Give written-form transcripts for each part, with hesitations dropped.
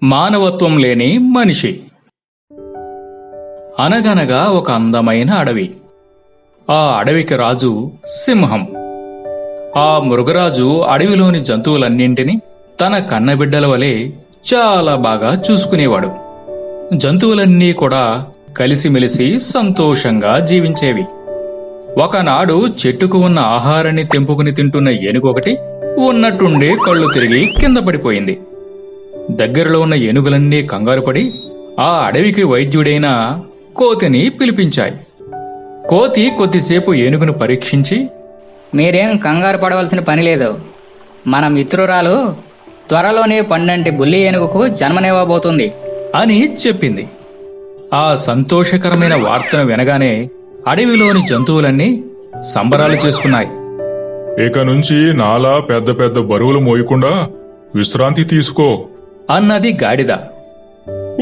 మానవత్వం లేని మనిషి. అనగనగా ఒక అందమైన అడవి. ఆ అడవికి రాజు సింహం. ఆ మృగరాజు అడవిలోని జంతువులన్నింటినీ తన కన్నబిడ్డల వలె చాలా బాగా చూసుకునేవాడు. జంతువులన్నీ కూడా కలిసిమెలిసి సంతోషంగా జీవించేవి. ఒకనాడు చెట్టుకు ఉన్న ఆహారాన్ని తెంపుకుని తింటున్న ఏనుగొకటి ఉన్నట్టుండే కళ్ళు తిరిగి కింద పడిపోయింది. దగ్గరలో ఉన్న ఏనుగులన్నీ కంగారుపడి ఆ అడవికి వైద్యుడైన కోతిని పిలిపించాయి. కోతి కొద్దిసేపు ఏనుగును పరీక్షించి, మీరేం కంగారు పడవలసిన పని లేదు. మన మిత్రురాలు త్వరలోనే పండంటి బుల్లి ఏనుగుకు జన్మనివ్వబోతుంది అని చెప్పింది. ఆ సంతోషకరమైన వార్తను వినగానే అడవిలోని జంతువులన్నీ సంబరాలు చేసుకున్నాయి. ఇక నుంచి నాలా పెద్ద పెద్ద బరువులు మోయకుండా విశ్రాంతి తీసుకో అన్నది గాడిద.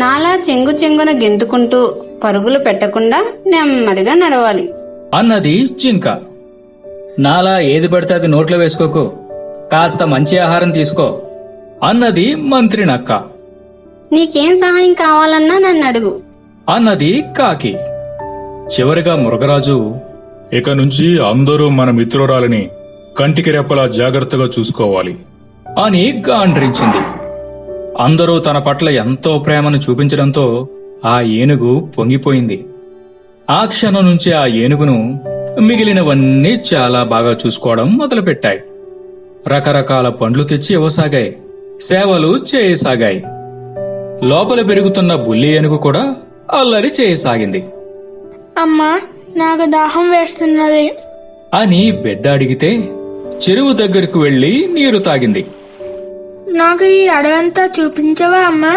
నాలా చెంగు చెంగున గెంతుకుంటూ పరుగులు పెట్టకుండా నెమ్మదిగా నడవాలి అన్నది జింక. నాలా ఏది పడితే అది నోట్లో వేసుకోకు, కాస్త మంచి ఆహారం తీసుకో అన్నది మంత్రి నక్క. నీకేం సహాయం కావాలన్నా నన్ను అడుగు అన్నది కాకి. చివరిగా మృగరాజు, ఇక నుంచి అందరూ మన మిత్రురాలిని కంటికి రెప్పలా జాగ్రత్తగా చూసుకోవాలి అని గాండ్రించింది. అందరూ తన పట్ల ఎంతో ప్రేమను చూపించడంతో ఆ ఏనుగు పొంగిపోయింది. ఆ క్షణం నుంచి ఆ ఏనుగును మిగిలినవన్నీ చాలా బాగా చూసుకోవడం మొదలుపెట్టాయి. రకరకాల పండ్లు తెచ్చి ఇవ్వసాగాయి, సేవలు చేయసాగాయి. లోపల పెరుగుతున్న బుల్లి ఏనుగు కూడా అల్లరి చేయసాగింది. అమ్మా, నాకు దాహం వేస్తున్నది అని బిడ్డ అడిగితే చెరువు దగ్గరకు వెళ్లి నీరు తాగింది. నాకు ఈ అడవంతా చూపించవా అమ్మా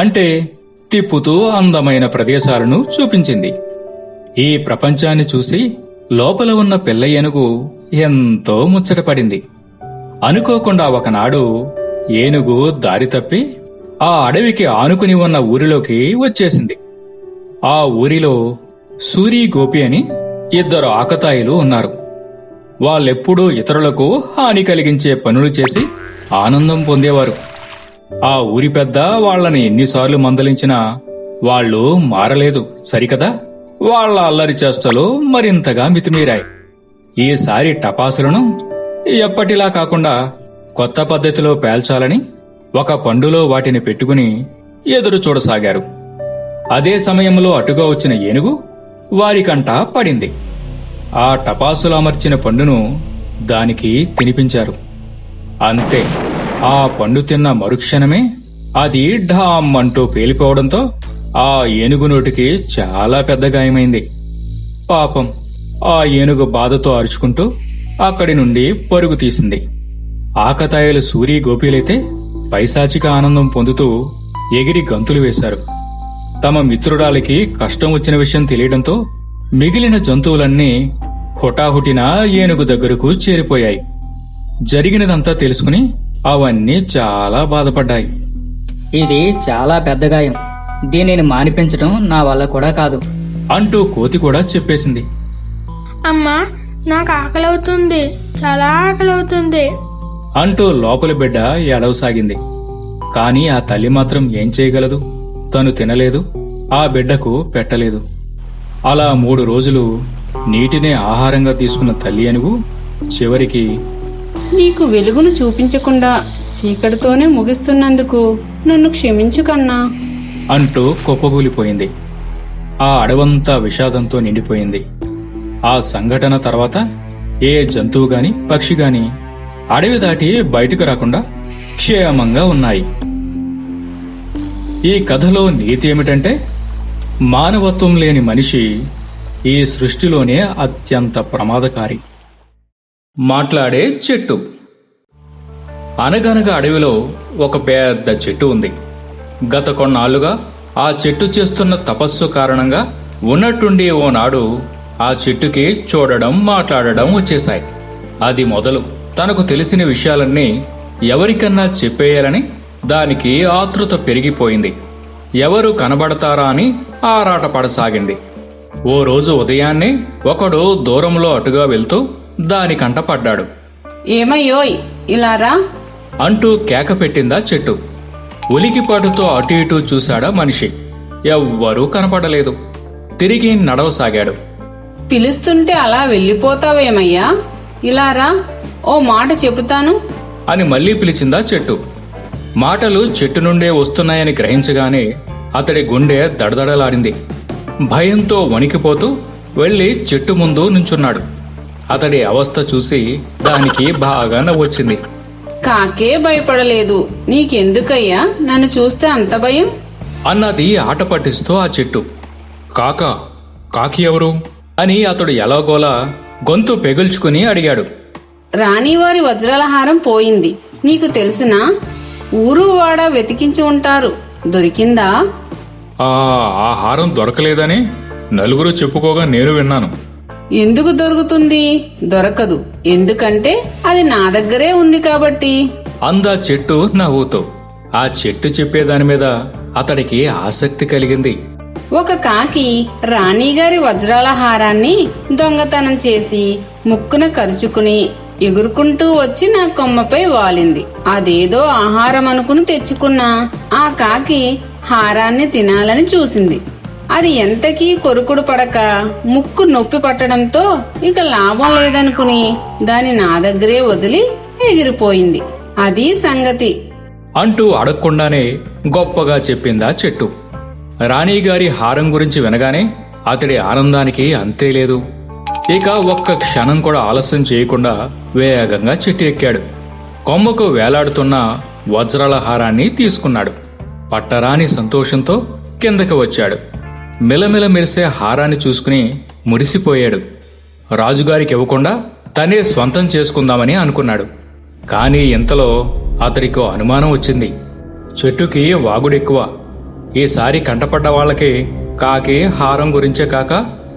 అంటే తిప్పుతూ అందమైన ప్రదేశాలను చూపించింది. ఈ ప్రపంచాన్ని చూసి లోపల ఉన్న పిల్ల ఏనుగు ఎంతో ముచ్చటపడింది. అనుకోకుండా ఒకనాడు ఏనుగు దారి తప్పి ఆ అడవికి ఆనుకుని ఉన్న ఊరిలోకి వచ్చేసింది. ఆ ఊరిలో సూరి గోపి అని ఇద్దరు ఆకతాయిలు ఉన్నారు. వాళ్ళెప్పుడూ ఇతరులకు హాని కలిగించే పనులు చేసి ఆనందం పొందేవారు. ఆ ఊరి పెద్ద వాళ్లని ఎన్నిసార్లు మందలించినా వాళ్ళు మారలేదు సరికదా. వాళ్ల అల్లరి చేష్టలు మరింతగా మితిమీరాయి. ఈసారి టపాసులను ఎప్పటిలా కాకుండా కొత్త పద్ధతిలో పేల్చాలని ఒక పండులో వాటిని పెట్టుకుని ఎదురు చూడసాగారు. అదే సమయంలో అటుగా వచ్చిన ఏనుగు వారికంట పడింది. ఆ టపాసులు అమర్చిన పండును దానికి తినిపించారు. అంతే, ఆ పండు తిన్న మరుక్షణమే అది ఢామ్ అంటూ పేలిపోవడంతో ఆ ఏనుగు నోటికి చాలా పెద్ద గాయమైంది. పాపం, ఆ ఏనుగు బాధతో అరుచుకుంటూ అక్కడి నుండి పరుగు తీసింది. ఆకతాయిలు సూరి గోపీలైతే పైశాచిక ఆనందం పొందుతూ ఎగిరి గంతులు వేశారు. తమ మిత్రురాలికి కష్టం వచ్చిన విషయం తెలియడంతో మిగిలిన జంతువులన్నీ హుటాహుటిన ఏనుగు దగ్గరకు చేరిపోయాయి. జరిగినదంతా తెలుసుకుని అవన్నీ చాలా బాధపడ్డాయి. ఇది చాలా పెద్ద గాయం, దీనిని మానిపించడం నా వల్ల కూడా కాదు అంటూ కోతి కూడా చెప్పేసింది. అమ్మా, నాకు ఆకలవుతుంది, చాలా ఆకలవుతుంది అంటూ లోపలి బిడ్డ ఏడవసాగింది. కాని ఆ తల్లి మాత్రం ఏం చేయగలదు? తను తినలేదు, ఆ బిడ్డకు పెట్టలేదు. అలా 3 రోజులు నీటినే ఆహారంగా తీసుకున్న తల్లి ఏనుగు చివరికి, నీకు వెలుగును చూపించకుండా చీకటితోనే ముగిస్తున్నందుకు నన్ను క్షమించు కన్నా అంటూ కుప్పగూలిపోయింది. ఆ అడవంతా విషాదంతో నిండిపోయింది. ఆ సంఘటన తర్వాత ఏ జంతువు గాని పక్షి గాని అడవి దాటి బయటకు రాకుండా క్షేమంగా ఉన్నాయి. ఈ కథలో నీతి ఏమిటంటే, మానవత్వం లేని మనిషి ఈ సృష్టిలోనే అత్యంత ప్రమాదకారి. మాట్లాడే చెట్టు. అనగనగా అడవిలో ఒక పెద్ద చెట్టు ఉంది. గత కొన్నాళ్లుగా ఆ చెట్టు చేస్తున్న తపస్సు కారణంగా ఉన్నట్టుండి ఓనాడు ఆ చెట్టుకి చూడడం, మాట్లాడడం వచ్చేశాయి. అది మొదలు తనకు తెలిసిన విషయాలన్నీ ఎవరికన్నా చెప్పేయాలని దానికి ఆతృత పెరిగిపోయింది. ఎవరు కనబడతారా అని ఆరాట పడసాగింది. ఓ రోజు ఉదయాన్నే ఒకడు దూరంలో అటుగా వెళ్తూ దానికంట పడ్డాడు. ఏమయ్యోయ్, ఇలా రా అంటూ కేక పెట్టిందా చెట్టు. ఉలికిపాటుతో అటు ఇటు చూశాడా మనిషి. ఎవ్వరూ కనపడలేదు. తిరిగి నడవసాగాడు. పిలుస్తుంటే అలా వెళ్ళిపోతావేమయ్యా? ఇలా రా, ఓ మాట చెబుతాను అని మళ్లీ పిలిచిందా చెట్టు. మాటలు చెట్టు నుండే వస్తున్నాయని గ్రహించగానే అతడి గుండె దడదడలాడింది. భయంతో వణికిపోతూ వెళ్లి చెట్టు ముందు నుంచున్నాడు. అతడి అవస్థ చూసి దానికి బాగా నవ్వొచ్చింది. కాకే భయపడలేదు, నీకెందుకయ్యా నన్ను చూస్తే అంత భయం? అన్నది ఆట పట్టిస్తూ ఆ చెట్టు. కాకి ఎవరు? అని అతడు ఎలాగోలా గొంతు పెగుల్చుకుని అడిగాడు. రాణివారి వజ్రాల హారం పోయింది, నీకు తెలుసునా? ఊరు వాడ వెతికించి ఉంటారు, దొరికిందా? ఆ హారం దొరకలేదని నలుగురు చెప్పుకోగా నేను విన్నాను. ఎందుకు దొరుకుతుంది? దొరకదు, ఎందుకంటే అది నా దగ్గరే ఉంది కాబట్టి. అందా చెట్టు నవ్వుతూ. ఆ చెట్టు చెప్పేదాని మీద అతడికి ఆసక్తి కలిగింది. ఒక కాకి రాణిగారి వజ్రాల హారాన్ని దొంగతనం చేసి ముక్కున కరుచుకుని ఎగురుకుంటూ వచ్చి నా కొమ్మపై వాలింది. అదేదో ఆహారం అనుకుని తెచ్చుకున్నా ఆ కాకి హారాన్ని తినాలని చూసింది. అది ఎంతకీ కొరుకుడు పడక ముక్కు నొప్పి పట్టడంతో ఇక లాభం లేదనుకుని దాని నా దగ్గరే వదిలి ఎగిరిపోయింది. అది సంగతి అంటూ అడగకుండానే గొప్పగా చెప్పిందా చెట్టు. రాణిగారి హారం గురించి వినగానే అతడి ఆనందానికి అంతే లేదు. ఇక ఒక్క క్షణం కూడా ఆలస్యం చేయకుండా వేగంగా చెట్టు ఎక్కాడు. కొమ్మకు వేలాడుతున్న వజ్రాల హారాన్ని తీసుకున్నాడు. పట్టరాని సంతోషంతో కిందకి వచ్చాడు. మిలమిల మెరిసే హారాన్ని చూసుకుని మురిసిపోయాడు. రాజుగారికి ఇవ్వకుండా తనే స్వంతం చేసుకుందామని అనుకున్నాడు. కానీ ఇంతలో అతడికో అనుమానం వచ్చింది. చెట్టుకి వాగుడెక్కువ. ఈసారి కంటపడ్డ వాళ్ళకి కాకి హారం గురించే కాక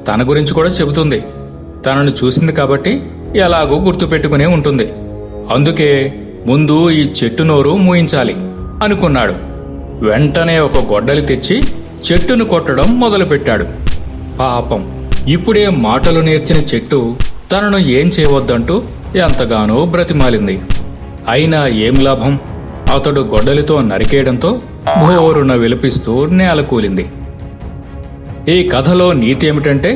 తన గురించి కూడా చెబుతుంది. తనను చూసింది కాబట్టి ఎలాగో గుర్తుపెట్టుకునే ఉంటుంది. అందుకే ముందు ఈ చెట్టు నోరు మూయించాలి అనుకున్నాడు. వెంటనే ఒక గొడ్డలి తెచ్చి చెట్టును కొట్టడం మొదలుపెట్టాడు. పాపం, ఇప్పుడే మాటలు నేర్చిన చెట్టు తనను ఏం చేయవద్దంటూ ఎంతగానో బ్రతిమాలింది. అయినా ఏం లాభం? అతడు గొడ్డలితో నరికేయడంతో భోరున విలపిస్తూ నేల కూలింది. ఈ కథలో నీతి ఏమిటంటే,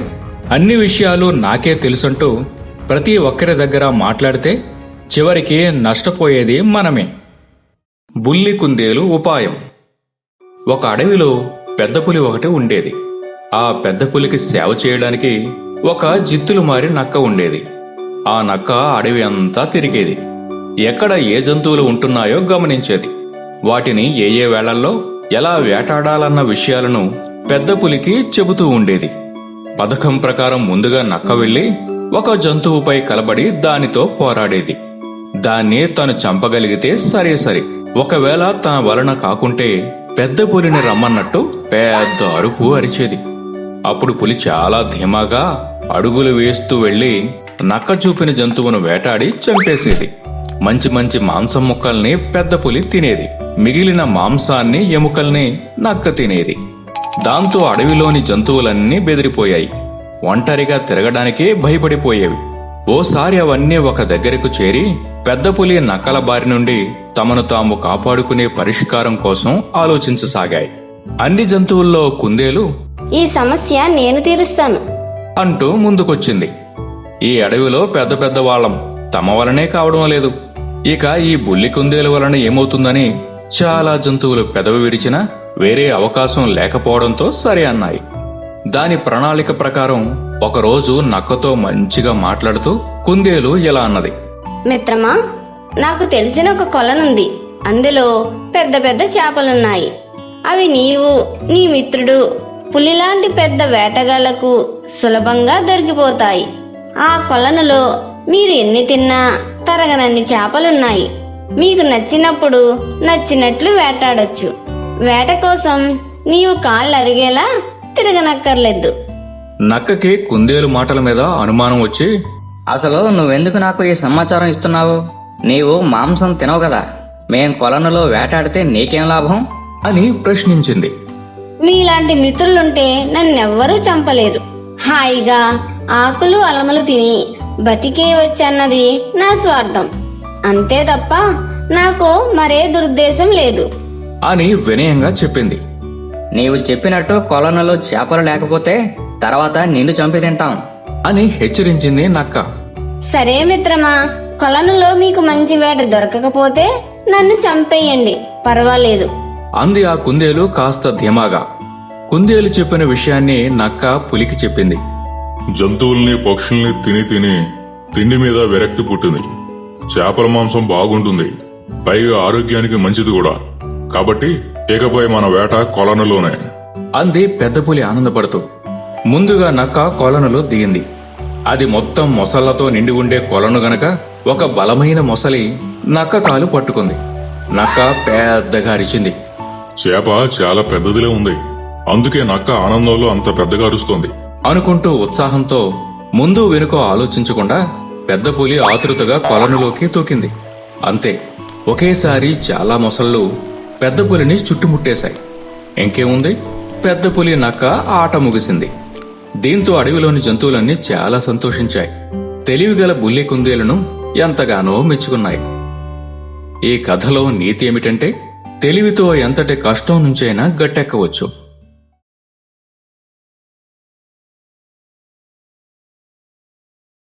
అన్ని విషయాలు నాకే తెలుసంటూ ప్రతి ఒక్కరి దగ్గర మాట్లాడితే చివరికి నష్టపోయేది మనమే. బుల్లి కుందేలు ఉపాయం. ఒక అడవిలో పెద్ద పులి ఒకటి ఉండేది. ఆ పెద్ద పులికి సేవ చేయడానికి ఒక జిత్తులు మారి నక్క ఉండేది. ఆ నక్క అడవి అంతా తిరిగేది. ఎక్కడ ఏ జంతువులు ఉంటున్నాయో గమనించేది. వాటిని ఏ ఏ వేళల్లో ఎలా వేటాడాలన్న విషయాలను పెద్ద పులికి చెబుతూ ఉండేది. పథకం ప్రకారం ముందుగా నక్క వెళ్లి ఒక జంతువుపై కలబడి దానితో పోరాడేది. దాన్ని తను చంపగలిగితే సరే సరే, ఒకవేళ తన వలన కాకుంటే పెద్ద పులిని రమ్మన్నట్టు పెద్ద అరుపు అరిచేది. అప్పుడు పులి చాలా ధీమాగా అడుగులు వేస్తూ వెళ్లి నక్క చూపిన జంతువును వేటాడి చంపేసేది. మంచి మంచి మాంసం ముక్కల్ని పెద్ద పులి తినేది. మిగిలిన మాంసాన్ని ఎముకల్ని నక్క తినేది. దాంతో అడవిలోని జంతువులన్నీ బెదిరిపోయాయి. ఒంటరిగా తిరగడానికే భయపడిపోయేవి. ఓసారి అవన్నీ ఒక దగ్గరకు చేరి పెద్ద పులి నక్కల బారి నుండి తమను తాము కాపాడుకునే పరిష్కారం కోసం ఆలోచించసాగాయి. అన్ని జంతువుల్లో కుందేలు ఈ సమస్య నేను తీరుస్తాను అంటూ ముందుకొచ్చింది. ఈ అడవిలో పెద్ద పెద్ద వాళ్ళం, తమ వలనే కావడం లేదు. ఇక ఈ బుల్లి కుందేలు వలన ఏమవుతుందని చాలా జంతువులు పెదవి విరిచినా వేరే అవకాశం లేకపోవడంతో సరే అన్నాయి. దాని ప్రణాళిక ప్రకారం ఒకరోజు నక్కతో మంచిగా మాట్లాడుతూ కుందేలు ఇలా అన్నది. మిత్రమా, నాకు తెలిసిన ఒక కొలనుంది. అందులో పెద్ద పెద్ద చేపలున్నాయి. అవి నీవు, నీ మిత్రుడు, పులిలాంటి పెద్ద వేటగాళ్లకు సులభంగా దొరికిపోతాయి. ఆ కొలనులో మీరు ఎన్ని తిన్నా తరగనన్ని చేపలున్నాయి. మీకు నచ్చినప్పుడు నచ్చినట్లు వేటాడొచ్చు. వేట కోసం నీవు కాళ్ళు అరిగేలా తిరగనక్కర్లేదు. నక్కకి కుందేలు మాటల మీద అనుమానం వచ్చి, అసలు నువ్వెందుకు నాకు ఈ సమాచారం ఇస్తున్నావు? నీవు మాంసం తినవు కదా. మేం కొలనులో వేటాడితే నీకేం లాభం అని ప్రశ్నించింది. మీలాంటి మిత్రులుంటే నన్నెవ్వరూ చంపలేరు. హాయిగా ఆకులు అలమలు తిని బతికే వచ్చన్నది నా స్వార్థం. అంతే తప్ప నాకు మరే దురుద్దేశం లేదు. అని వినయంగా చెప్పింది. నీవు చెప్పినట్టు కొలనులో చేపలు లేకపోతే తర్వాత నిన్ను చంపి తింటాం అని హెచ్చరించింది నక్క. సరే మిత్రమా, కొలనులో మీకు మంచి వేట దొరకకపోతే నన్ను చంపేయండి, పర్వాలేదు. అంది ఆ కుందేలు కాస్త ధీమాగా. కుందేలు చెప్పిన విషయాన్ని నక్క పులికి చెప్పింది. జంతువుల్ని పక్షుల్ని తిని తిని తిండి మీద విరక్తి పుట్టింది. చేపల మాంసం బాగుంటుంది, పైగా ఆరోగ్యానికి మంచిది కూడా. కాబట్టి ఇకపై మన వేట కొలనులోనే అంది పెద్ద పులి ఆనందపడుతూ. ముందుగా నక్క కొలనులో దిగింది. అది మొత్తం మొసళ్లతో నిండి ఉండే కొలను గనక ఒక బలమైన మొసలి నక్క కాలు పట్టుకుంది. నక్క పెద్దగా అరిచింది. చేప చాలా పెద్దదిలే ఉంది, అందుకే నక్క ఆనందంలో అంత పెద్దగా అరుస్తోంది అనుకుంటూ ఉత్సాహంతో ముందు వెనుక ఆలోచించకుండా పెద్ద పులి ఆతృతగా కొలనులోకి తూకింది. అంతే, ఒకేసారి చాలా మొసళ్ళు పెద్ద పులిని చుట్టుముట్టేశాయి. ఇంకేముంది, పెద్ద పులి నక్క ఆట ముగిసింది. దీంతో అడవిలోని జంతువులన్నీ చాలా సంతోషించాయి. తెలివిగల బుల్లి కుందేలను ఎంతగానో మెచ్చుకున్నాయి. ఈ కథలో నీతి ఏమిటంటే, తెలివితో ఎంతటి కష్టం నుంచైనా గట్టెక్కవచ్చు.